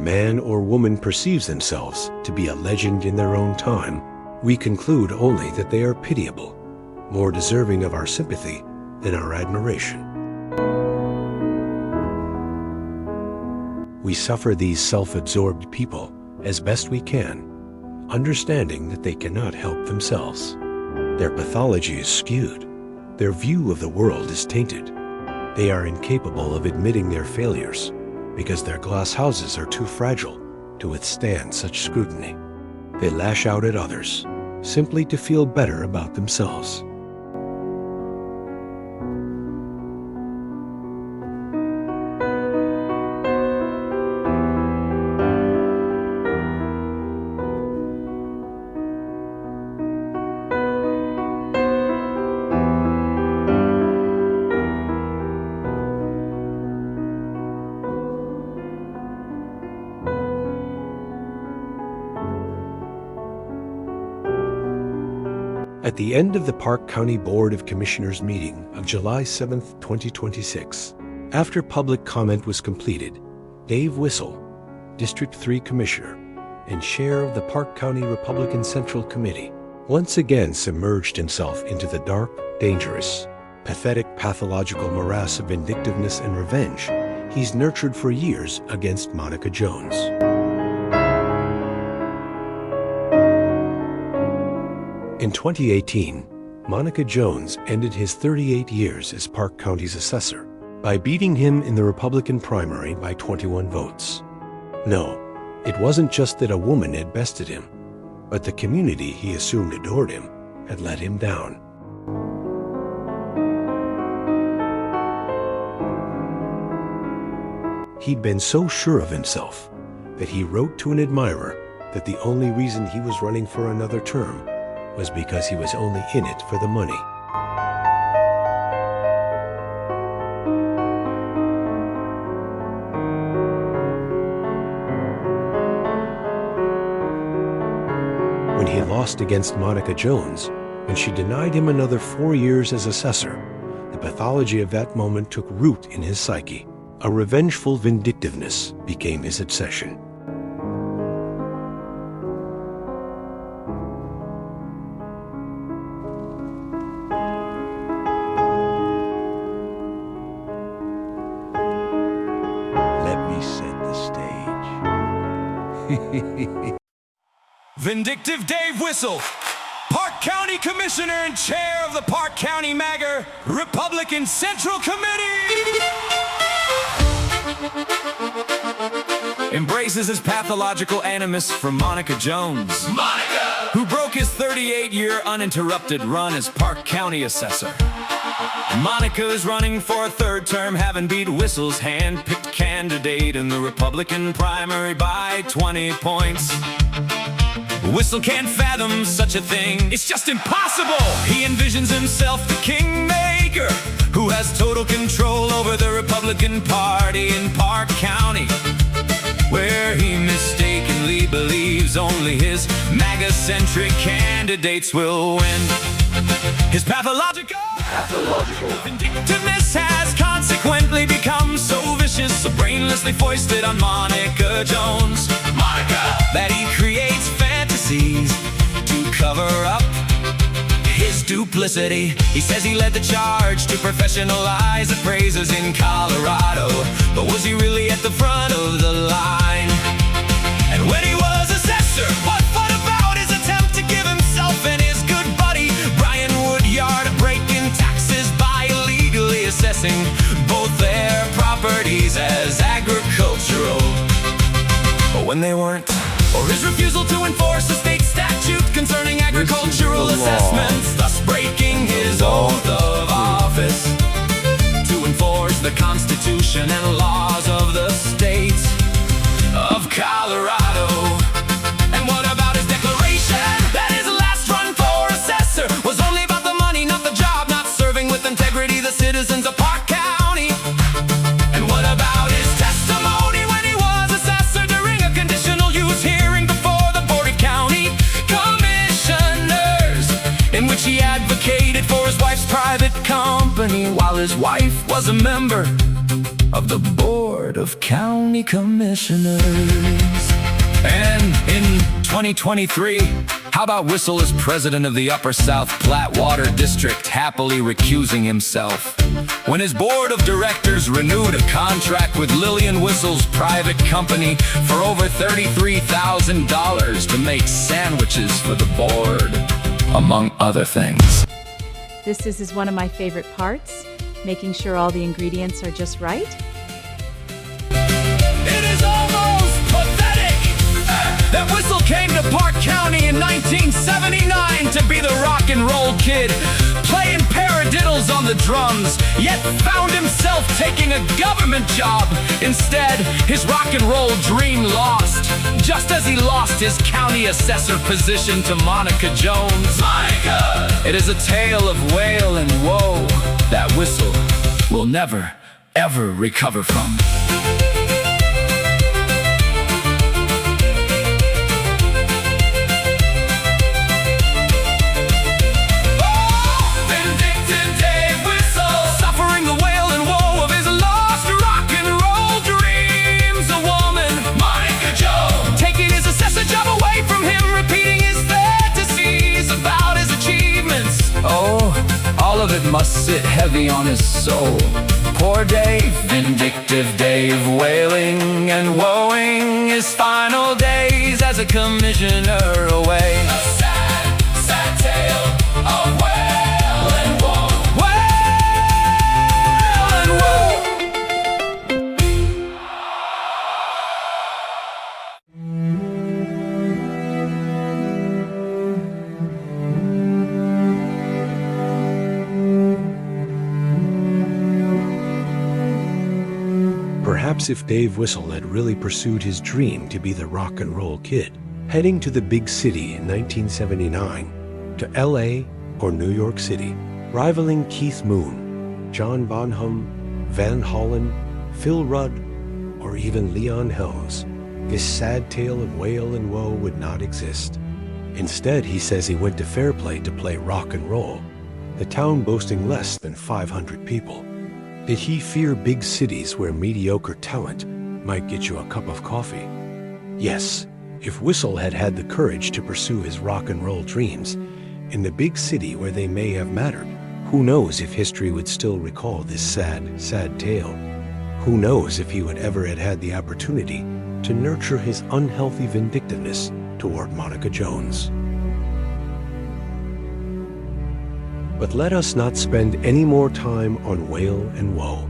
man or woman perceives themselves to be a legend in their own time, we conclude only that they are pitiable, more deserving of our sympathy than our admiration. We suffer these self-absorbed people as best we can, understanding that they cannot help themselves. Their pathology is skewed. Their view of the world is tainted. They are incapable of admitting their failures because their glass houses are too fragile to withstand such scrutiny. They lash out at others simply to feel better about themselves. At the end of the Park County Board of Commissioners meeting of July 7, 2026, after public comment was completed, Dave Wissel, District 3 Commissioner and Chair of the Park County Republican Central Committee, once again submerged himself into the dark, dangerous, pathetic pathological morass of vindictiveness and revenge he's nurtured for years against Monica Jones. In 2018, Monica Jones ended his 38 years as Park County's assessor by beating him in the Republican primary by 21 votes. No, it wasn't just that a woman had bested him, but the community he assumed adored him had let him down. He'd been so sure of himself that he wrote to an admirer that the only reason he was running for another term was because he was only in it for the money. When he lost against Monica Jones, and she denied him another 4 years as assessor, the pathology of that moment took root in his psyche. A revengeful vindictiveness became his obsession. Vindictive Dave Wissel, Park County Commissioner and Chair of the Park County MAGA Republican Central Committee, embraces his pathological animus from Monica Jones, who broke his 38-year uninterrupted run as Park County Assessor. Monica is running for a third term, having beat Wissel's hand-picked candidate in the Republican primary by 20 points. Wissel can't fathom such a thing. It's just impossible. He envisions himself the kingmaker who has total control over the Republican Party in Park County, where he mistakenly believes only his MAGA-centric candidates will win. His pathological vindictiveness has consequently become so vicious, so brainlessly foisted on Monica Jones, that he creates fantasies to cover up his duplicity. He says he led the charge to professionalize appraisers in Colorado, but was he really at the front of the line? And when he was assessor, what about his attempt to give himself and his good buddy Brian Woodyard a break in taxes by illegally assessing both their properties as agricultural, but when they weren't? Or his refusal to enforce a state statute concerning agricultural assessments, thus breaking his oath of office to enforce the Constitution and laws of the state of Colorado. And what about his declaration that his last run for assessor was only about the money, not the job, not serving with integrity the citizens of Park County? And what about his testimony when he was assessor during a conditional use hearing before the Board of County Commissioners, in which he advocated for his wife's private company while his wife was a member of the Board of County Commissioners. And in 2023, how about Wissel as president of the Upper South Platte Water District happily recusing himself when his board of directors renewed a contract with Lillian Wissel's private company for over $33,000 to make sandwiches for the board, among other things. This is one of my favorite parts, making sure all the ingredients are just right. It is almost pathetic that Wissel came to Park County in 1979 to be the rock and roll kid, playing paradiddles on the drums, yet found himself taking a government job. Instead, his rock and roll dream lost, just as he lost his county assessor position to Monica Jones. MAGA! It is a tale of wail and woe that Wissel will never, ever recover from. Vindictive Dave Wissel, Suffering the wail and woe of his lost rock and roll dreams. A woman, Monica Jones, taking his assessor job away from him, repeating his fantasies about his achievements. Oh, all of it must sit heavy on his soul. Poor Dave, Vindictive Dave, wailing and woeing his final days as a commissioner away. a sad, sad tale of wail and woe. Wail and woe. Perhaps if Dave Wissel had really pursued his dream to be the rock and roll kid, heading to the big city in 1979, to LA or New York City, rivaling Keith Moon, John Bonham, Van Hollen, Phil Rudd, or even Leon Helms, this sad tale of wail and woe would not exist. Instead, he says he went to Fairplay to play rock and roll, the town boasting less than 500 people. Did he fear big cities where mediocre talent might get you a cup of coffee? Yes, if Wissel had had the courage to pursue his rock and roll dreams in the big city where they may have mattered, who knows if history would still recall this sad, sad tale? Who knows if he would ever have had the opportunity to nurture his unhealthy vindictiveness toward Monica Jones? But let us not spend any more time on wail and woe.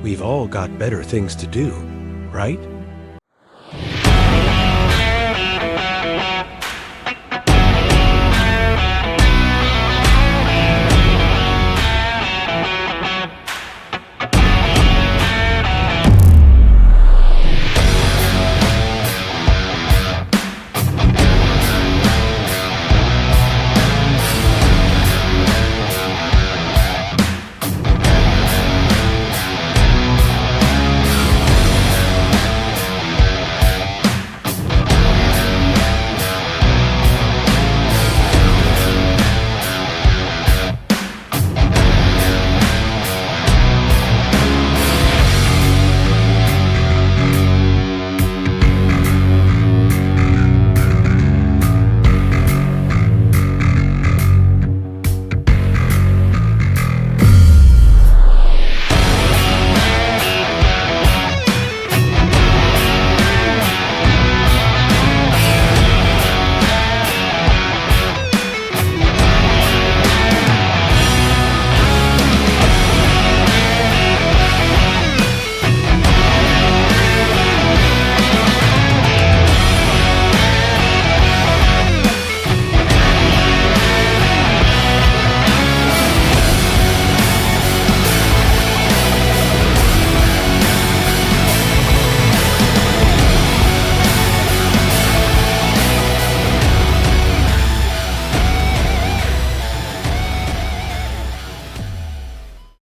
We've all got better things to do, right?